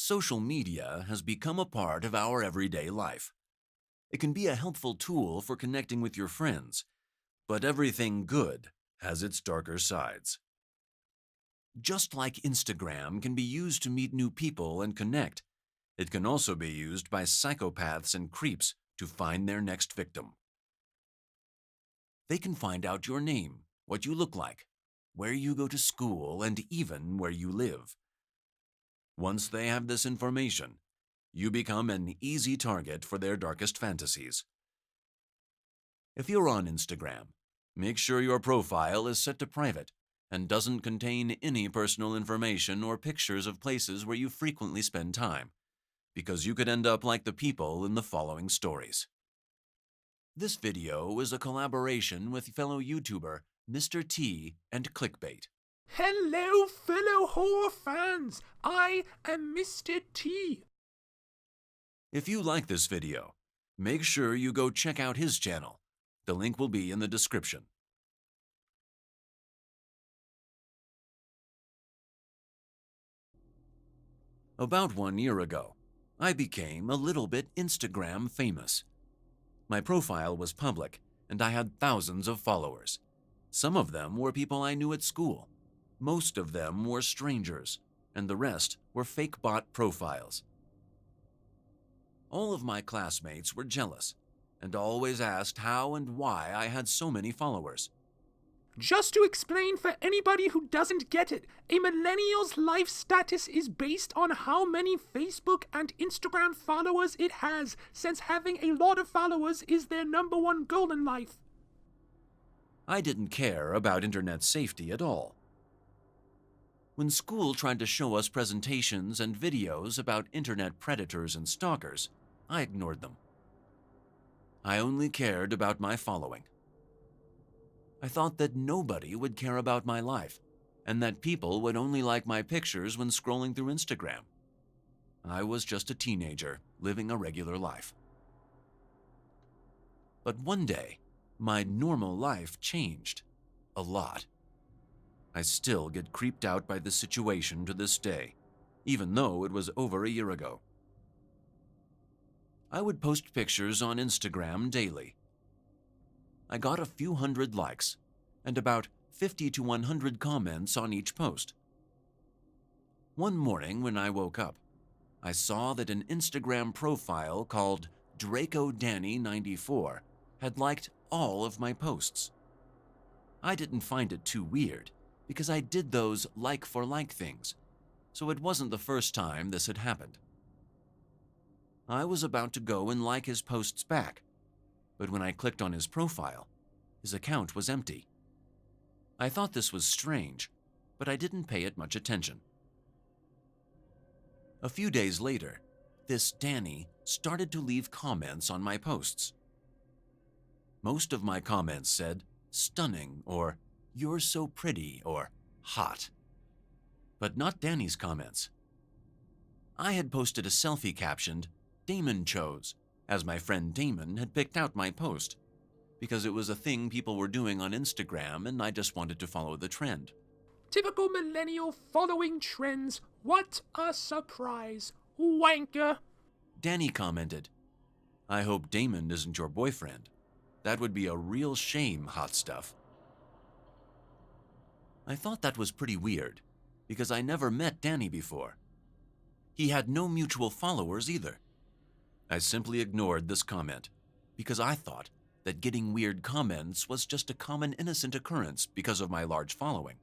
Social media has become a part of our everyday life. It can be a helpful tool for connecting with your friends, but everything good has its darker sides. Just like Instagram can be used to meet new people and connect, it can also be used by psychopaths and creeps to find their next victim. They can find out your name, what you look like, where you go to school, and even where you live. Once they have this information, you become an easy target for their darkest fantasies. If you're on Instagram, make sure your profile is set to private and doesn't contain any personal information or pictures of places where you frequently spend time, because you could end up like the people in the following stories. This video is a collaboration with fellow YouTuber Mr. T and Clickbait. Hello, fellow horror fans! I am Mr. T. If you like this video, make sure you go check out his channel. The link will be in the description. About 1 year ago, I became a little bit Instagram famous. My profile was public, and I had thousands of followers. Some of them were people I knew at school. Most of them were strangers, and the rest were fake bot profiles. All of my classmates were jealous, and always asked how and why I had so many followers. Just to explain for anybody who doesn't get it, a millennial's life status is based on how many Facebook and Instagram followers it has, since having a lot of followers is their #1 goal in life. I didn't care about internet safety at all. When school tried to show us presentations and videos about internet predators and stalkers, I ignored them. I only cared about my following. I thought that nobody would care about my life, and that people would only like my pictures when scrolling through Instagram. I was just a teenager living a regular life. But one day, my normal life changed a lot. I still get creeped out by this situation to this day, even though it was over a year ago. I would post pictures on Instagram daily. I got a few hundred likes and about 50 to 100 comments on each post. One morning when I woke up, I saw that an Instagram profile called DracoDanny94 had liked all of my posts. I didn't find it too weird, because I did those like-for-like things, so it wasn't the first time this had happened. I was about to go and like his posts back, but when I clicked on his profile, his account was empty. I thought this was strange, but I didn't pay it much attention. A few days later, this Danny started to leave comments on my posts. Most of my comments said, "stunning," or "you're so pretty," or "hot." But not Danny's comments. I had posted a selfie captioned, "Damon chose," as my friend Damon had picked out my post, because it was a thing people were doing on Instagram and I just wanted to follow the trend. Typical millennial following trends. What a surprise. Wanker. Danny commented, "I hope Damon isn't your boyfriend. That would be a real shame, hot stuff." I thought that was pretty weird, because I never met Danny before. He had no mutual followers either. I simply ignored this comment, because I thought that getting weird comments was just a common innocent occurrence because of my large following.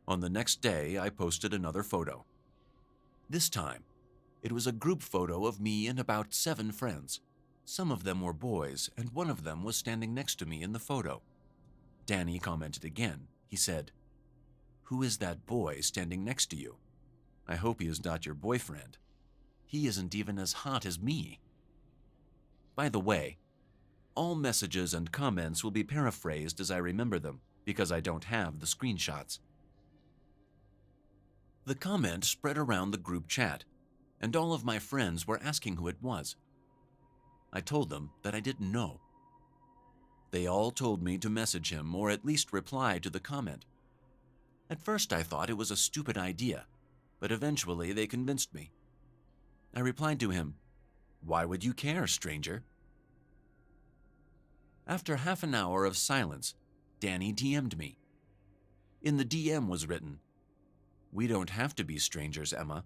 On the next day, I posted another photo. This time, it was a group photo of me and about 7 friends. Some of them were boys, and one of them was standing next to me in the photo. Danny commented again. He said, "Who is that boy standing next to you? I hope he is not your boyfriend. He isn't even as hot as me." By the way, all messages and comments will be paraphrased as I remember them, because I don't have the screenshots. The comment spread around the group chat, and all of my friends were asking who it was. I told them that I didn't know. They all told me to message him or at least reply to the comment. At first I thought it was a stupid idea, but eventually they convinced me. I replied to him, "Why would you care, stranger?" After half an hour of silence, Danny DM'd me. In the DM was written, "We don't have to be strangers, Emma."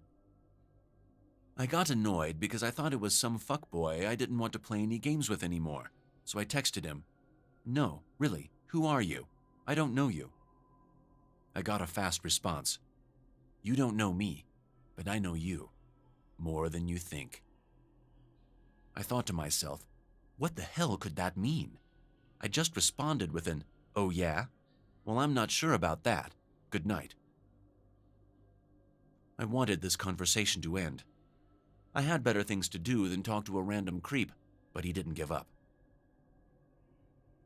I got annoyed because I thought it was some fuckboy I didn't want to play any games with anymore, so I texted him, "No, really, who are you? I don't know you." I got a fast response, "You don't know me, but I know you, more than you think." I thought to myself, what the hell could that mean? I just responded with an, "Oh yeah? Well, I'm not sure about that. Good night." I wanted this conversation to end. I had better things to do than talk to a random creep, but he didn't give up.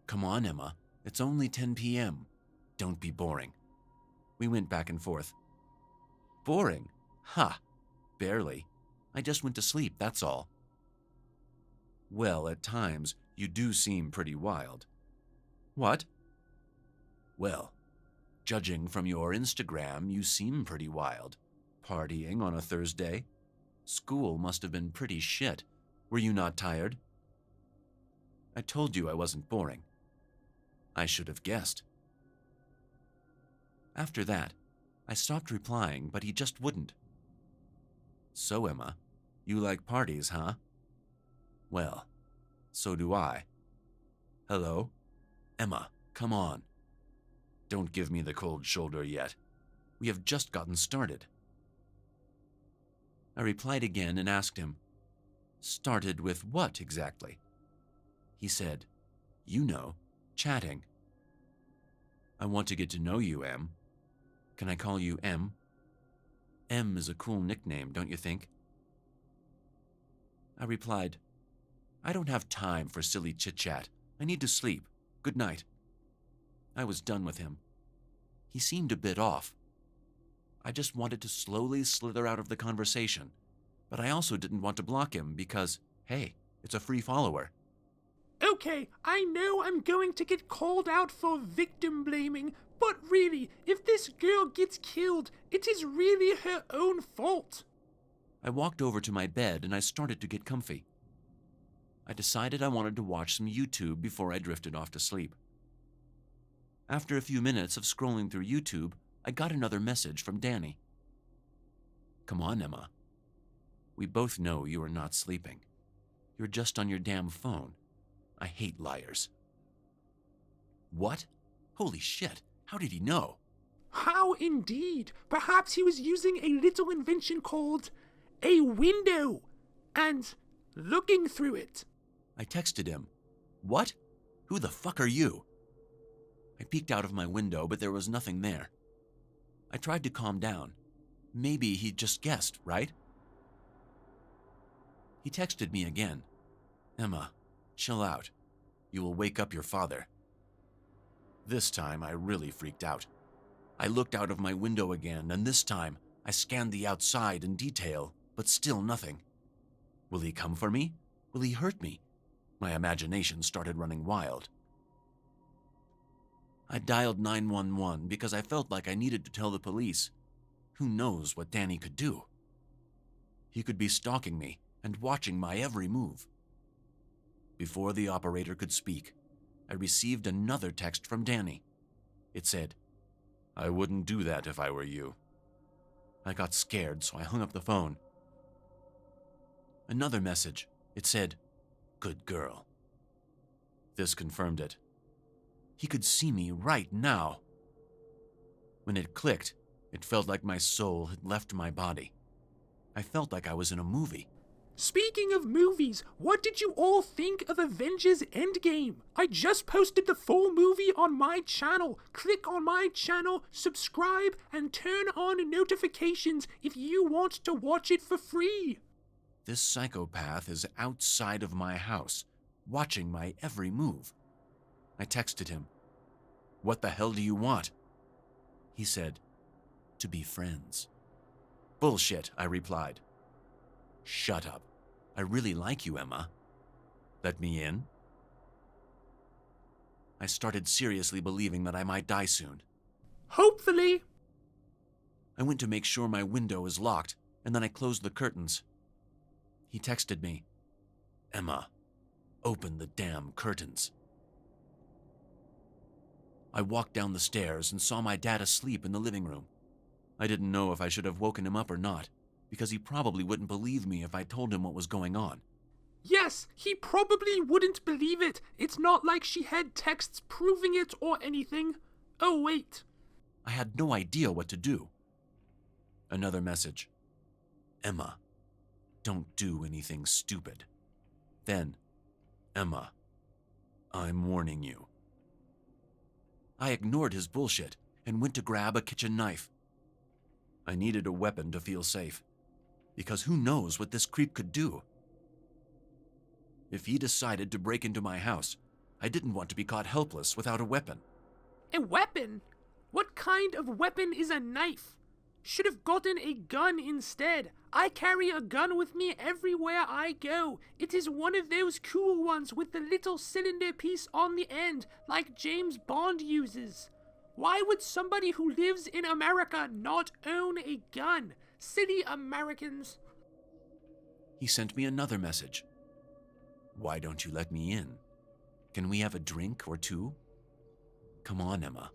"Come on, Emma. It's only 10 p.m. Don't be boring." We went back and forth. "Boring? Ha! Barely. I just went to sleep, that's all." "Well, at times, you do seem pretty wild." "What?" "Well, judging from your Instagram, you seem pretty wild. Partying on a Thursday? School must have been pretty shit. Were you not tired?" "I told you I wasn't boring." "I should have guessed." After that, I stopped replying, but he just wouldn't. "So, Emma, you like parties, huh?" "Well, so do I." "Hello? Emma, come on. Don't give me the cold shoulder yet. We have just gotten started." I replied again and asked him, "Started with what exactly?" He said, "You know, chatting." "I want to get to know you, Em. Can I call you M? M is a cool nickname, don't you think?" I replied, "I don't have time for silly chit-chat. I need to sleep. Good night." I was done with him. He seemed a bit off. I just wanted to slowly slither out of the conversation, but I also didn't want to block him because, hey, it's a free follower. Okay, I know I'm going to get called out for victim blaming, but really, if this girl gets killed, it is really her own fault. I walked over to my bed and I started to get comfy. I decided I wanted to watch some YouTube before I drifted off to sleep. After a few minutes of scrolling through YouTube, I got another message from Danny. "Come on, Emma. We both know you are not sleeping. You're just on your damn phone. I hate liars." What? Holy shit, how did he know? How indeed? Perhaps he was using a little invention called a window and looking through it. I texted him, "What? Who the fuck are you?" I peeked out of my window, but there was nothing there. I tried to calm down. Maybe he just guessed, right? He texted me again. "Emma, chill out. You will wake up your father." This time I really freaked out. I looked out of my window again, and this time I scanned the outside in detail, but still nothing. Will he come for me? Will he hurt me? My imagination started running wild. I dialed 911 because I felt like I needed to tell the police. Who knows what Danny could do? He could be stalking me and watching my every move. Before the operator could speak, I received another text from Danny. It said, "I wouldn't do that if I were you." I got scared, so I hung up the phone. Another message. It said, "Good girl." This confirmed it. He could see me right now. When it clicked, it felt like my soul had left my body. I felt like I was in a movie. Speaking of movies, what did you all think of Avengers Endgame? I just posted the full movie on my channel. Click on my channel, subscribe, and turn on notifications if you want to watch it for free. This psychopath is outside of my house, watching my every move. I texted him, "What the hell do you want?" He said, "To be friends." "Bullshit," I replied. "Shut up. I really like you, Emma. Let me in?" I started seriously believing that I might die soon. Hopefully. I went to make sure my window was locked, and then I closed the curtains. He texted me, "Emma, open the damn curtains." I walked down the stairs and saw my dad asleep in the living room. I didn't know if I should have woken him up or not, because he probably wouldn't believe me if I told him what was going on. Yes, he probably wouldn't believe it. It's not like she had texts proving it or anything. Oh, wait. I had no idea what to do. Another message. "Emma, don't do anything stupid." Then, "Emma, I'm warning you." I ignored his bullshit and went to grab a kitchen knife. I needed a weapon to feel safe, because who knows what this creep could do. If he decided to break into my house, I didn't want to be caught helpless without a weapon. A weapon? What kind of weapon is a knife? Should have gotten a gun instead. I carry a gun with me everywhere I go. It is one of those cool ones with the little cylinder piece on the end, like James Bond uses. Why would somebody who lives in America not own a gun? Silly Americans. He sent me another message. "Why don't you let me in? Can we have a drink or two? Come on, Emma.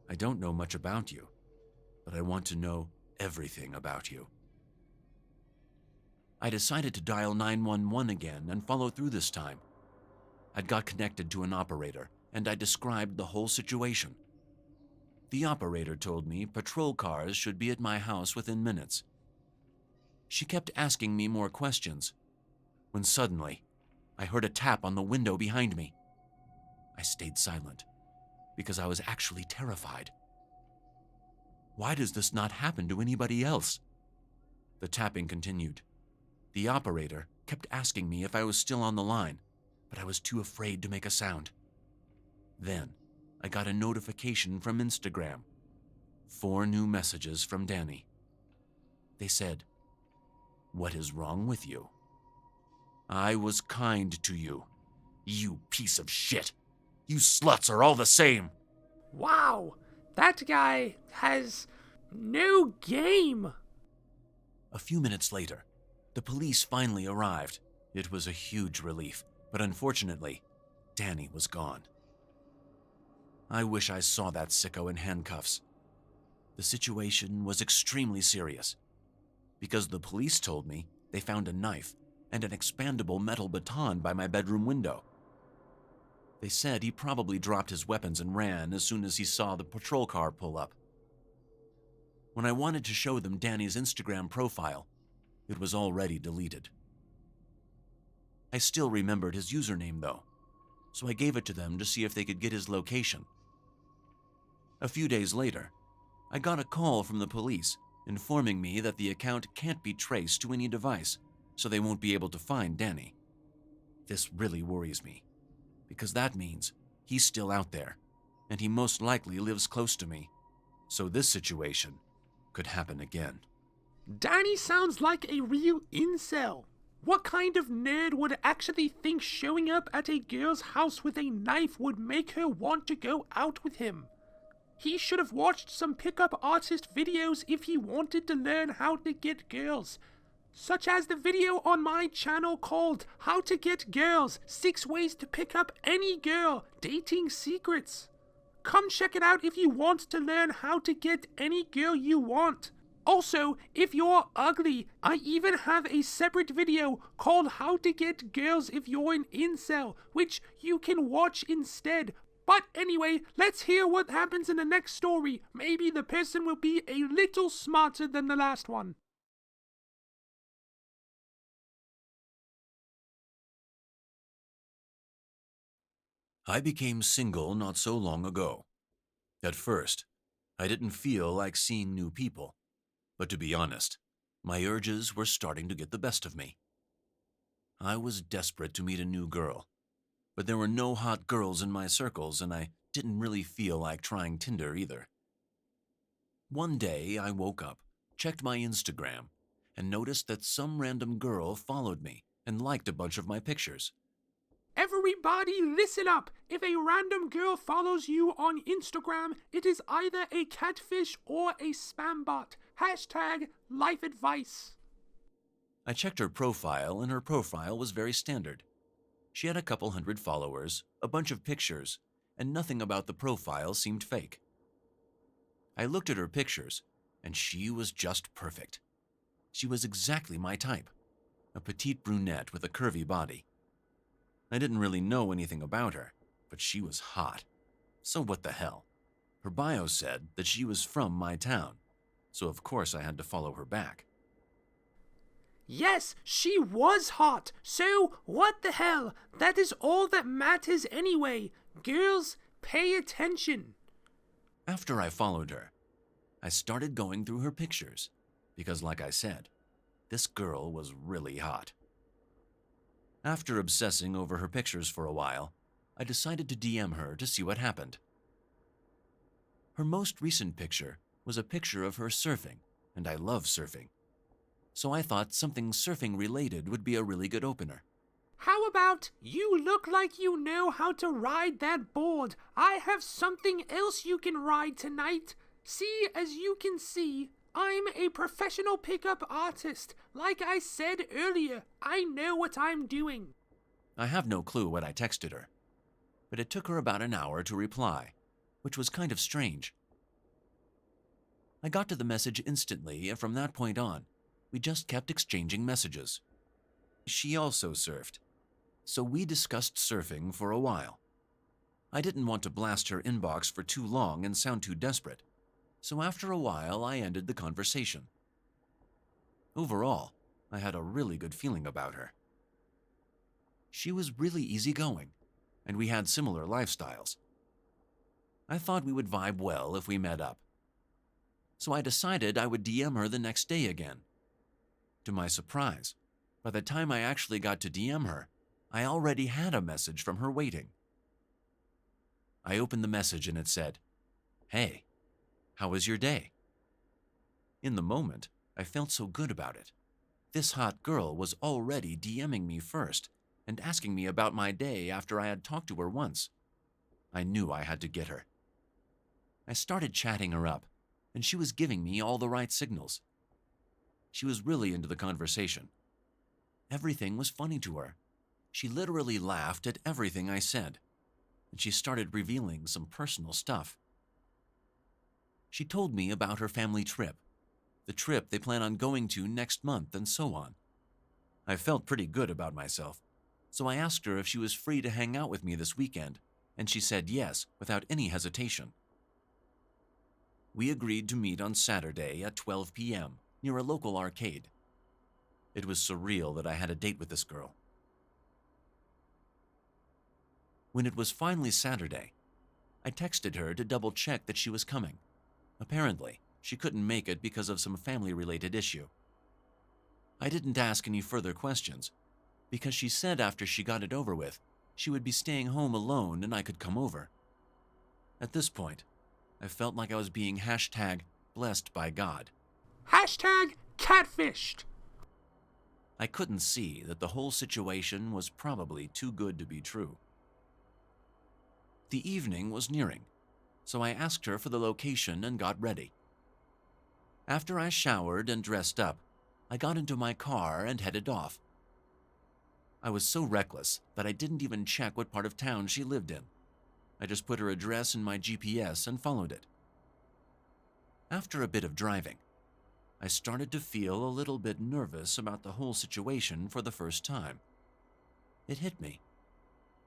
I don't know much about you, but I want to know everything about you." I decided to dial 911 again and follow through this time. I'd got connected to an operator, and I described the whole situation. The operator told me patrol cars should be at my house within minutes. She kept asking me more questions, when suddenly, I heard a tap on the window behind me. I stayed silent, because I was actually terrified. Why does this not happen to anybody else? The tapping continued. The operator kept asking me if I was still on the line, but I was too afraid to make a sound. Then, I got a notification from Instagram. 4 new messages from Danny. They said, "What is wrong with you? I was kind to you. You piece of shit. You sluts are all the same." Wow, that guy has no game. A few minutes later, the police finally arrived. It was a huge relief, but unfortunately, Danny was gone. I wish I saw that sicko in handcuffs. The situation was extremely serious, because the police told me they found a knife and an expandable metal baton by my bedroom window. They said he probably dropped his weapons and ran as soon as he saw the patrol car pull up. When I wanted to show them Danny's Instagram profile, it was already deleted. I still remembered his username though, so I gave it to them to see if they could get his location. A few days later, I got a call from the police informing me that the account can't be traced to any device, so they won't be able to find Danny. This really worries me, because that means he's still out there, and he most likely lives close to me, so this situation could happen again. Danny sounds like a real incel. What kind of nerd would actually think showing up at a girl's house with a knife would make her want to go out with him? He should have watched some pickup artist videos if he wanted to learn how to get girls. Such as the video on my channel called How to Get Girls, 6 Ways to Pick Up Any Girl, Dating Secrets. Come check it out if you want to learn how to get any girl you want. Also, if you're ugly, I even have a separate video called How to Get Girls If You're an Incel, which you can watch instead. But anyway, let's hear what happens in the next story. Maybe the person will be a little smarter than the last one. I became single not so long ago. At first, I didn't feel like seeing new people, but to be honest, my urges were starting to get the best of me. I was desperate to meet a new girl, but there were no hot girls in my circles, and I didn't really feel like trying Tinder either. One day, I woke up, checked my Instagram, and noticed that some random girl followed me and liked a bunch of my pictures. Everybody listen up! If a random girl follows you on Instagram, it is either a catfish or a spam bot. Hashtag life advice. I checked her profile, and her profile was very standard. She had a couple hundred followers, a bunch of pictures, and nothing about the profile seemed fake. I looked at her pictures, and she was just perfect. She was exactly my type, a petite brunette with a curvy body. I didn't really know anything about her, but she was hot. So what the hell? Her bio said that she was from my town, so of course I had to follow her back. Yes, she was hot. So what the hell? That is all that matters anyway. Girls, pay attention. After I followed her, I started going through her pictures because, like I said, this girl was really hot. After obsessing over her pictures for a while, I decided to DM her to see what happened. Her most recent picture was a picture of her surfing, and I love surfing. So I thought something surfing related would be a really good opener. How about you look like you know how to ride that board? I have something else you can ride tonight. See, as you can see, I'm a professional pickup artist. Like I said earlier, I know what I'm doing. I have no clue what I texted her, but it took her about an hour to reply, which was kind of strange. I got to the message instantly, and from that point on, we just kept exchanging messages. She also surfed, so we discussed surfing for a while. I didn't want to blast her inbox for too long and sound too desperate, so after a while I ended the conversation. Overall, I had a really good feeling about her. She was really easygoing, and we had similar lifestyles. I thought we would vibe well if we met up. So I decided I would DM her the next day again. To my surprise, by the time I actually got to DM her, I already had a message from her waiting. I opened the message and it said, "Hey, how was your day?" In the moment, I felt so good about it. This hot girl was already DMing me first and asking me about my day after I had talked to her once. I knew I had to get her. I started chatting her up, and she was giving me all the right signals. She was really into the conversation. Everything was funny to her. She literally laughed at everything I said, and she started revealing some personal stuff. She told me about her family trip, the trip they plan on going to next month, and so on. I felt pretty good about myself, so I asked her if she was free to hang out with me this weekend, and she said yes without any hesitation. We agreed to meet on Saturday at 12 p.m. near a local arcade. It was surreal that I had a date with this girl. When it was finally Saturday, I texted her to double-check that she was coming. Apparently, she couldn't make it because of some family-related issue. I didn't ask any further questions, because she said after she got it over with, she would be staying home alone and I could come over. At this point, I felt like I was being #blessed by God. #catfished. I couldn't see that the whole situation was probably too good to be true. The evening was nearing, so I asked her for the location and got ready. After I showered and dressed up, I got into my car and headed off. I was so reckless that I didn't even check what part of town she lived in. I just put her address in my GPS and followed it. After a bit of driving, I started to feel a little bit nervous about the whole situation for the first time. It hit me.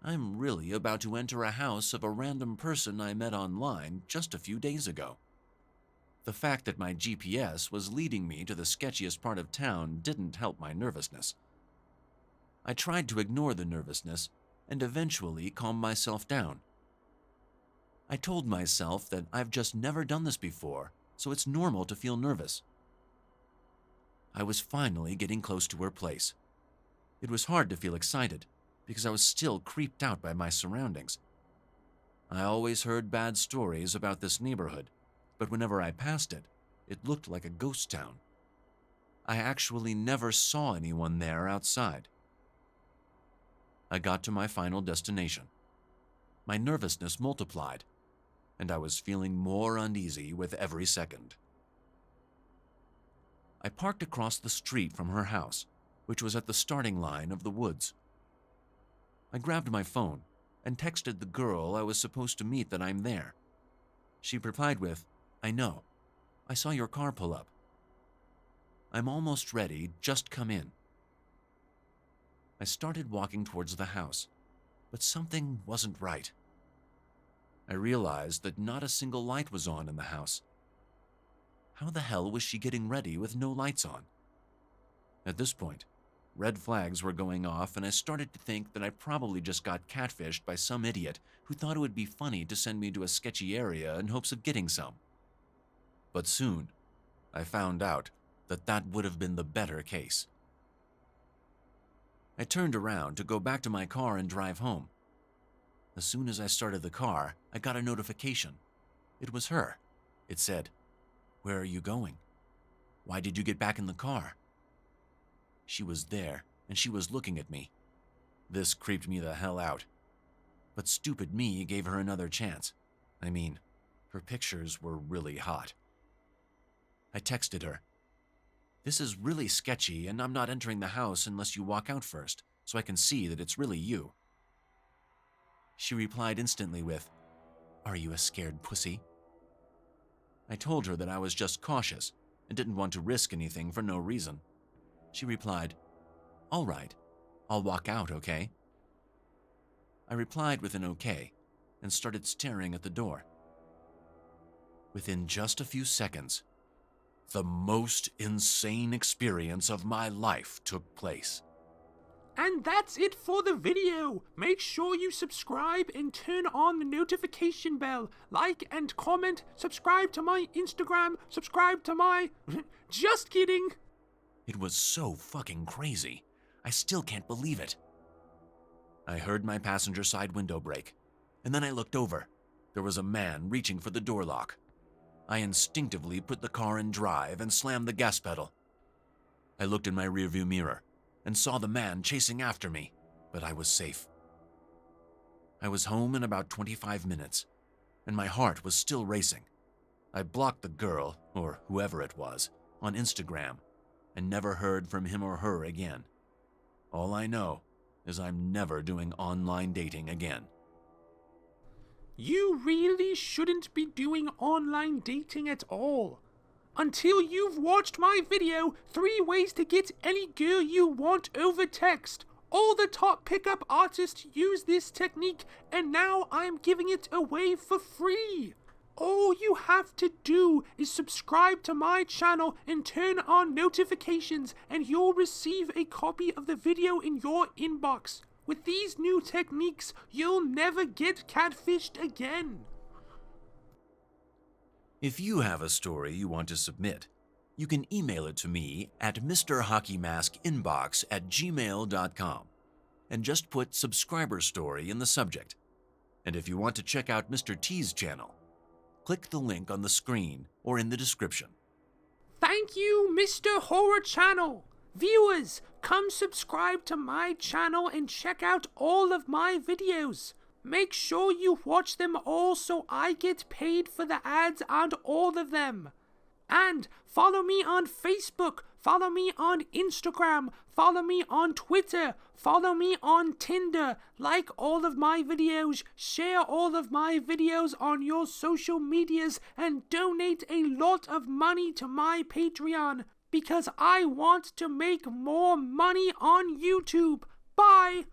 I'm really about to enter a house of a random person I met online just a few days ago. The fact that my GPS was leading me to the sketchiest part of town didn't help my nervousness. I tried to ignore the nervousness and eventually calm myself down. I told myself that I've just never done this before, so it's normal to feel nervous. I was finally getting close to her place. It was hard to feel excited because I was still creeped out by my surroundings. I always heard bad stories about this neighborhood, but whenever I passed it, it looked like a ghost town. I actually never saw anyone there outside. I got to my final destination. My nervousness multiplied, and I was feeling more uneasy with every second. I parked across the street from her house, which was at the starting line of the woods. I grabbed my phone and texted the girl I was supposed to meet that I'm there. She replied with, "I know. I saw your car pull up. I'm almost ready, just come in." I started walking towards the house, but something wasn't right. I realized that not a single light was on in the house. How the hell was she getting ready with no lights on? At this point, red flags were going off, and I started to think that I probably just got catfished by some idiot who thought it would be funny to send me to a sketchy area in hopes of getting some. But soon, I found out that that would have been the better case. I turned around to go back to my car and drive home. As soon as I started the car, I got a notification. It was her. It said, "Where are you going? Why did you get back in the car?" She was there, and she was looking at me. This creeped me the hell out. But stupid me gave her another chance. I mean, her pictures were really hot. I texted her, "This is really sketchy, and I'm not entering the house unless you walk out first, so I can see that it's really you." She replied instantly with, "Are you a scared pussy?" I told her that I was just cautious and didn't want to risk anything for no reason. She replied, "All right, I'll walk out, okay?" I replied with an okay and started staring at the door. Within just a few seconds, the most insane experience of my life took place. And that's it for the video. Make sure you subscribe and turn on the notification bell. Like and comment. Subscribe to my Instagram. Subscribe to my... Just kidding. It was so fucking crazy. I still can't believe it. I heard my passenger side window break, and then I looked over. There was a man reaching for the door lock. I instinctively put the car in drive and slammed the gas pedal. I looked in my rearview mirror and saw the man chasing after me, but I was safe. I was home in about 25 minutes, and my heart was still racing. I blocked the girl, or whoever it was, on Instagram, and never heard from him or her again. All I know is I'm never doing online dating again. You really shouldn't be doing online dating at all. Until you've watched my video, 3 ways to get any girl you want over text. All the top pickup artists use this technique, and now I'm giving it away for free. All you have to do is subscribe to my channel and turn on notifications, and you'll receive a copy of the video in your inbox. With these new techniques, you'll never get catfished again. If you have a story you want to submit, you can email it to me at mrhockeymaskinbox@gmail.com and just put subscriber story in the subject. And if you want to check out Mr. T's channel, click the link on the screen or in the description. Thank you, Mr. Horror Channel. Viewers, come subscribe to my channel and check out all of my videos. Make sure you watch them all so I get paid for the ads on all of them. And follow me on Facebook, follow me on Instagram, follow me on Twitter, follow me on Tinder, like all of my videos, share all of my videos on your social medias, and donate a lot of money to my Patreon, because I want to make more money on YouTube. Bye!